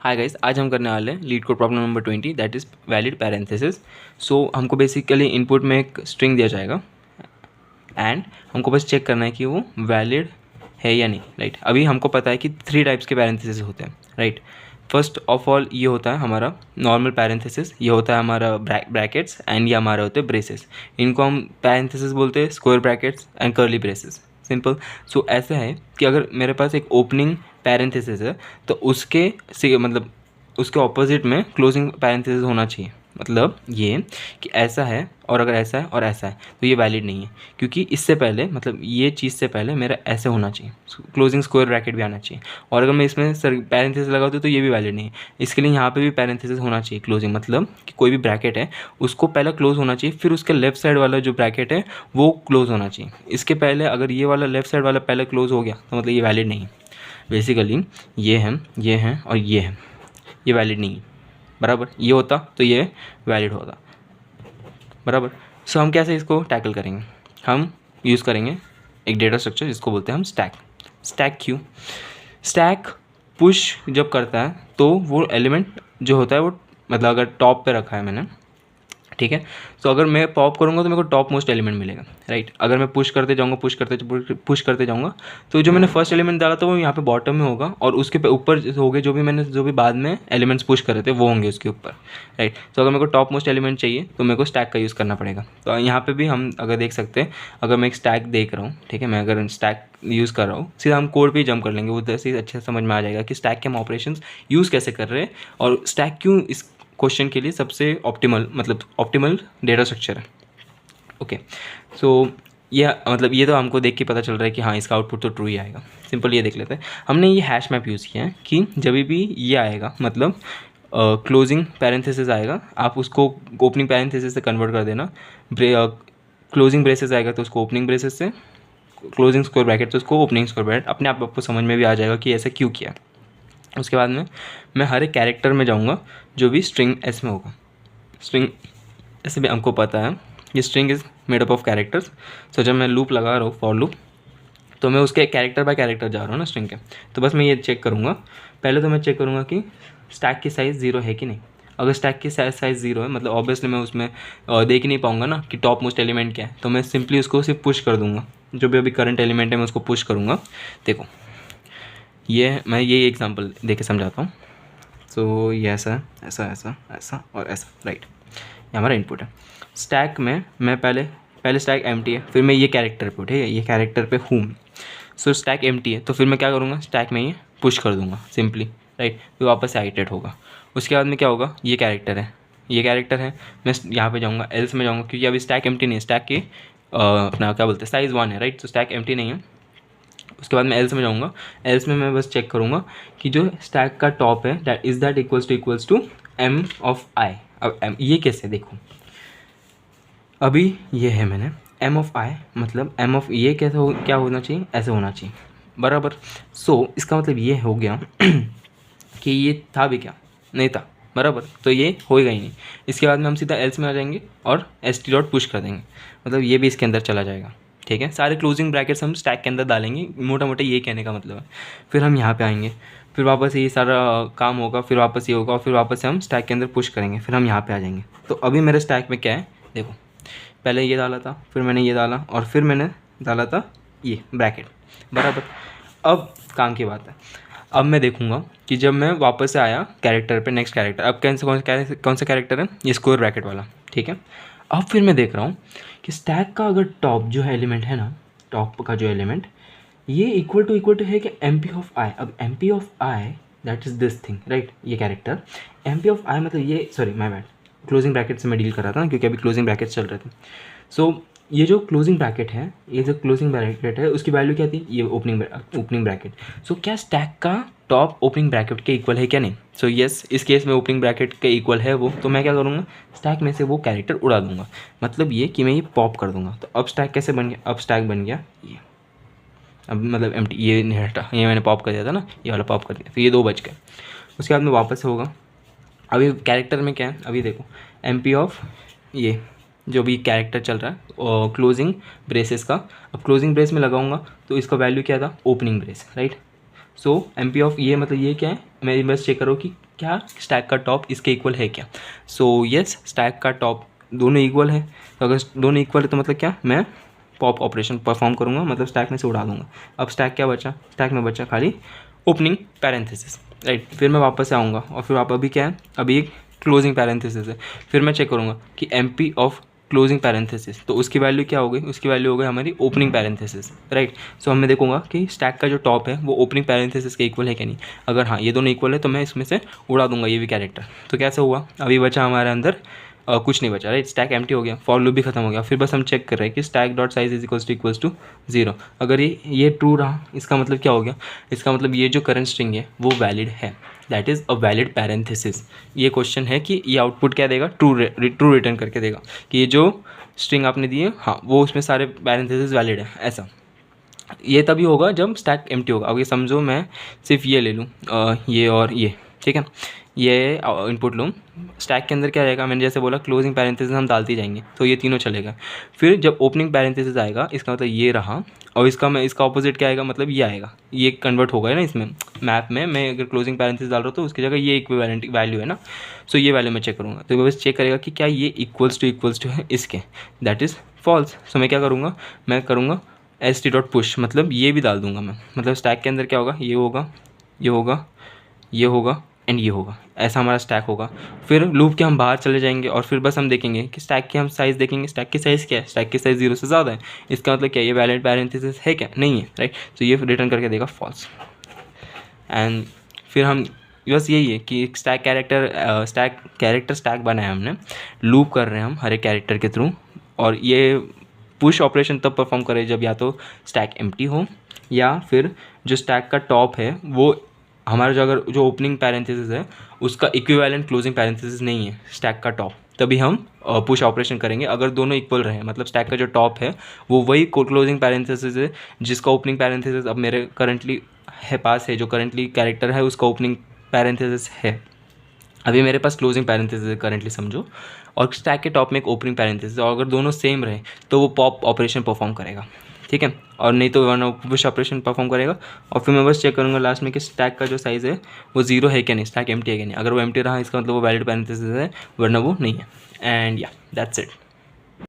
Hi guys, आज हम करने वाले हैं LeetCode problem number 20 that is valid parenthesis. So हमको बेसिकली इनपुट में एक स्ट्रिंग दिया जाएगा एंड हमको बस चेक करना है कि वो वैलिड है या नहीं। राइट, अभी हमको पता है कि 3 टाइप्स के पैरेंथेसिस होते हैं। राइट, फर्स्ट ऑफ ऑल ये होता है हमारा नॉर्मल पैरेंथेसिस, ये होता है हमारा ब्रैकेट्स एंड ये हमारे होते हैं ब्रेसेस। इनको हम पैरेंथेसिस बोलते हैं, square brackets and curly braces. Simple. So ऐसा है कि अगर मेरे पास एक ओपनिंग पैरेंथेसिस है तो उसके से मतलब उसके ऑपोजिट में क्लोजिंग पैरेंथेसिस होना चाहिए। मतलब ये कि ऐसा है और अगर ऐसा है और ऐसा है तो ये वैलिड नहीं है, क्योंकि इससे पहले मतलब ये चीज़ से पहले मेरा ऐसे होना चाहिए, क्लोजिंग स्क्वायर ब्रैकेट भी आना चाहिए। और अगर मैं इसमें पैरेंथेसिस लगा दूँ तो ये भी वैलिड नहीं है। इसके लिए यहाँ पे भी पैरेंथेसिस होना चाहिए क्लोजिंग, मतलब कि कोई भी ब्रैकेट है उसको पहले क्लोज होना चाहिए, फिर उसके लेफ्ट साइड वाला जो ब्रैकेट है वो क्लोज होना चाहिए। इसके पहले अगर ये वाला लेफ्ट साइड वाला पहले क्लोज हो गया तो मतलब ये वैलिड नहीं है। बेसिकली ये है और ये वैलिड नहीं है। बराबर, ये होता तो ये वैलिड होता। बराबर। सो हम कैसे इसको टैकल करेंगे? हम यूज़ करेंगे एक डेटा स्ट्रक्चर जिसको बोलते हैं हम स्टैक। स्टैक क्यों? स्टैक पुश जब करता है तो वो एलिमेंट जो होता है वो मतलब अगर टॉप पे रखा है मैंने, ठीक है, तो अगर मैं पॉप करूँगा तो मेरे को टॉप मोस्ट एलिमेंट मिलेगा। राइट, अगर मैं पुश करते जाऊँगा पुश करते जाऊँगा तो जो मैंने फर्स्ट एलिमेंट डाला था वो यहाँ पे बॉटम में होगा और उसके ऊपर होंगे जो भी बाद में एलिमेंट्स पुश करे थे वो होंगे उसके ऊपर। राइट, तो अगर मेरे को टॉप मोस्ट एलिमेंट चाहिए तो मेरे को स्टैक का यूज़ करना पड़ेगा। तो यहाँ पर भी हम अगर देख सकते हैं, अगर मैं एक स्टैक देख रहा हूँ, ठीक है, मैं अगर स्टैक यूज़ कर रहा हूँ, सीधा हम कोड पे ही जंप कर लेंगे, वो जैसे अच्छे समझ में आ जाएगा कि स्टैक के हम ऑपरेशंस यूज़ कैसे कर रहे हैं और स्टैक क्यों इस क्वेश्चन के लिए सबसे ऑप्टिमल डेटा स्ट्रक्चर है। ओके, सो ये मतलब ये तो हमको देख के पता चल रहा है कि हाँ इसका आउटपुट तो ट्रू ही आएगा। सिंपल ये देख लेते हैं। हमने ये हैश मैप यूज़ किया है कि जब भी ये आएगा मतलब क्लोजिंग पैरेंथेसिस आएगा, आप उसको ओपनिंग पैरेंथेसिस से कन्वर्ट कर देना। क्लोजिंग ब्रेसेस आएगा तो उसको ओपनिंग ब्रेसेस से, क्लोजिंग स्क्वायर ब्रैकेट तो उसको ओपनिंग स्क्वायर ब्रैकेट। अपने आप आपको समझ में भी आ जाएगा कि ऐसा क्यों किया। उसके बाद में मैं हर एक कैरेक्टर में जाऊंगा जो भी स्ट्रिंग एस में होगा। स्ट्रिंग ऐसे भी हमको पता है ये string is made up of characters. So जब मैं लूप लगा रहा हूँ फॉर लूप तो मैं उसके कैरेक्टर बाय कैरेक्टर जा रहा हूँ ना स्ट्रिंग के। तो बस मैं ये चेक करूँगा, पहले तो मैं चेक करूँगा कि स्टैक की साइज़ 0 है कि नहीं। अगर स्टैक की साइज़ 0 है मतलब ऑब्वियसली मैं उसमें देख ही नहीं पाऊँगा ना कि टॉप मोस्ट एलिमेंट क्या है, तो मैं सिंपली उसको सिर्फ पुश कर दूँगा। जो भी अभी करंट एलिमेंट है मैं उसको पुश करूँगा। देखो ये मैं ये एग्जांपल दे के समझाता हूँ। सो ये ऐसा ऐसा ऐसा ऐसा और ऐसा। राइट, ये हमारा इनपुट है। स्टैक में मैं पहले स्टैक एम्प्टी है, फिर मैं ये कैरेक्टर पे, ठीक है, ये कैरेक्टर पे हूँ। सो स्टैक एम्प्टी है तो फिर मैं क्या करूँगा, स्टैक में ये पुश कर दूँगा सिंपली। राइट, फिर वापस से आइटरेट होगा। उसके बाद में क्या होगा, ये कैरेक्टर है, मैं यहाँ पे जाऊँगा, एल्स में जाऊँगा, क्योंकि अभी स्टैक एम्प्टी नहीं है, स्टैक की अपना क्या बोलते हैं साइज़ 1 है। राइट, तो स्टैक एम्प्टी नहीं है। उसके बाद मैं एल्स में जाऊँगा, एल्स में मैं बस चेक करूँगा कि जो स्टैक का टॉप है that equals to M of I. अब एम ये कैसे देखो, अभी ये है मैंने एम ऑफ आई मतलब एम ऑफ ये कैसे क्या होना चाहिए, ऐसे होना चाहिए। बराबर। सो इसका मतलब ये हो गया कि ये था भी क्या, नहीं था। बराबर, तो ये होएगा ही नहीं। इसके बाद में हम सीधा एल्स में आ जाएंगे और एस टी डॉट पुश कर देंगे, मतलब ये भी इसके अंदर चला जाएगा। ठीक है, सारे क्लोजिंग ब्रैकेट्स हम स्टैक के अंदर डालेंगे, मोटा मोटा ये कहने का मतलब है। फिर हम यहाँ पे आएंगे, फिर वापस ये सारा काम होगा, फिर वापस ये होगा और फिर वापस से हम स्टैक के अंदर पुश करेंगे, फिर हम यहाँ पे आ जाएंगे। तो अभी मेरे स्टैक में क्या है देखो, पहले ये डाला था, फिर मैंने ये डाला और फिर मैंने डाला था ये ब्रैकेट। बराबर, अब काम की बात है। अब मैं देखूंगा कि जब मैं वापस से आया कैरेक्टर पे, नेक्स्ट कैरेक्टर, अब कौन सा कैरेक्टर है, ये स्क्वायर ब्रैकेट वाला। ठीक है, अब फिर मैं देख रहा हूँ कि स्टैक का अगर टॉप जो है एलिमेंट है ना, टॉप का जो एलिमेंट ये इक्वल टू है कि एम पी ऑफ आई। अब M P of I that is this thing. Right, ये character M P of I मतलब ये, sorry my bad, closing bracket से मैं डील कर रहा था ना, क्योंकि अभी क्लोजिंग ब्रैकेट चल रहे थे। सो ये जो क्लोजिंग ब्रैकेट है, ये जो क्लोजिंग ब्रैकेट है उसकी वैल्यू क्या थी, ये ओपनिंग ब्रैकेट। सो क्या स्टैक का टॉप ओपनिंग ब्रैकेट के इक्वल है क्या नहीं? सो यस, इस केस में ओपनिंग ब्रैकेट के इक्वल है वो, तो मैं क्या करूँगा, स्टैक में से वो कैरेक्टर उड़ा दूंगा। मतलब ये कि मैं ये पॉप कर दूंगा। तो अब स्टैक कैसे बन गया, अब स्टैक बन गया ये, अब मतलब एम्प्टी, ये नहीं हटा, ये मैंने पॉप कर दिया था ना, ये वाला पॉप कर दिया, फिर ये 2 बच गए। उसके बाद में वापस होगा, अभी कैरेक्टर में क्या है, अभी देखो एम पी ऑफ ये जो भी कैरेक्टर चल रहा है और क्लोजिंग ब्रेसेस का। अब क्लोजिंग ब्रेस में लगाऊंगा तो इसका वैल्यू क्या था, opening brace. Right, so M P of ये मतलब ये क्या है, मैं बस चेक करो कि क्या स्टैक का टॉप इसके इक्वल है क्या। सो यस, स्टैक का टॉप दोनों इक्वल है। तो अगर दोनों इक्वल है तो मतलब क्या, मैं पॉप ऑपरेशन परफॉर्म करूँगा, मतलब स्टैक में से उड़ा दूंगा। अब स्टैक क्या बचा, स्टैक में बचा खाली ओपनिंग पैरेंथेसिस, राइट। फिर मैं वापस आऊँगा और फिर आप अभी क्या है, अभी एक क्लोजिंग पैरेंथेसिस है। फिर मैं चेक करूँगा कि M P of closing parenthesis, तो उसकी वैल्यू क्या हो गई, उसकी वैल्यू हो गई हमारी ओपनिंग पैरेंथेसिस, राइट। सो मैं देखूंगा कि स्टैक का जो टॉप है वो ओपनिंग पैरेंथेसिस के इक्वल है कि नहीं। अगर हाँ ये दोनों इक्वल है तो मैं इसमें से उड़ा दूंगा ये भी कैरेक्टर। तो कैसे हुआ, अभी बचा हमारे अंदर कुछ नहीं बचा, राइट। स्टैक एम्प्टी हो गया, फॉर लूप भी खत्म हो गया। फिर बस हम चेक कर रहे हैं कि stack dot size equals to 0। अगर ये ट्रू रहा, इसका मतलब क्या हो गया, इसका मतलब ये जो करंट स्ट्रिंग है वो वैलिड है, that is a valid parenthesis. ये क्वेश्चन है कि ये आउटपुट क्या देगा, ट्रू रिटर्न करके देगा कि ये जो स्ट्रिंग आपने दी है हाँ वो उसमें सारे पैरेंथेसिस वैलिड है। ऐसा ये तभी होगा जब स्टैक एम्प्टी होगा। अब ये समझो मैं सिर्फ ये ले लूँ ये और ये, ठीक है, ये इनपुट लूँ। स्टैक के अंदर क्या रहेगा, मैंने जैसे बोला क्लोजिंग पैरेंथेसिस हम डालती जाएंगे तो ये तीनों चलेगा। फिर जब ओपनिंग पैरेंथेसिस आएगा इसका मतलब ये रहा, और इसका ऑपोजिट क्या आएगा, मतलब ये आएगा, ये कन्वर्ट होगा ना इसमें मैप में। मैं अगर क्लोजिंग पैरेंथेसिस डाल रहा हूँ तो उसकी जगह ये इक्विवेलेंट वैल्यू है ना। सो ये वैल्यू मैं चेक करूँगा, तो बस चेक करेगा कि क्या ये इक्वल्स टू है इसके, दैट इज़ फॉल्स। सो मैं क्या करूँगा, मैं करूँगा एस टी डॉट पुश, मतलब ये भी डाल दूंगा मैं, मतलब स्टैक के अंदर क्या होगा, ये होगा, ये होगा, ये होगा एंड ये होगा, ऐसा हमारा स्टैक होगा। फिर लूप के हम बाहर चले जाएंगे और फिर बस हम देखेंगे कि स्टैक की हम साइज़ देखेंगे, स्टैक की साइज़ क्या है, स्टैक की साइज़ 0 से ज़्यादा है, इसका मतलब क्या, ये वैलिड पैरेंथेसिस है क्या, नहीं है, राइट। तो ये रिटर्न करके देगा फॉल्स। एंड फिर हम बस यही है कि स्टैक कैरेक्टर स्टैक बनाया हमने, लूप कर रहे हैं हम हर एक कैरेक्टर के थ्रू, और ये पुश ऑपरेशन तब परफॉर्म करे जब या तो स्टैक एम्प्टी हो या फिर जो स्टैक का टॉप है वो हमारा जो ओपनिंग पैरेंथेसिस है उसका इक्विवेलेंट क्लोजिंग पैरेंथेसिस नहीं है स्टैक का टॉप, तभी हम पुश ऑपरेशन करेंगे। अगर दोनों इक्वल रहे, मतलब स्टैक का जो टॉप है वो वही क्लोजिंग पैरेंथेसिस है जिसका ओपनिंग पैरेंथेसिस अब मेरे करंटली है पास है, जो करंटली कैरेक्टर है उसका ओपनिंग पैरेंथेसिस है, अभी मेरे पास क्लोजिंग पैरेंथेसिस करंटली समझो, और स्टैक के टॉप में एक ओपनिंग पैरेंथेसिस, और अगर दोनों सेम रहे तो वो पॉप ऑपरेशन परफॉर्म करेगा, ठीक है, और नहीं तो वन पुश ऑपरेशन परफॉर्म करेगा। और फिर मैं बस चेक करूँगा लास्ट में कि स्टैक का जो साइज़ है वो 0 है क्या नहीं, स्टैक एम्प्टी है क्या नहीं। अगर वो एम्प्टी रहा इसका मतलब वो वैलिड पैरेंथेसिस है, वरना वो नहीं है। एंड या दैट्स इट।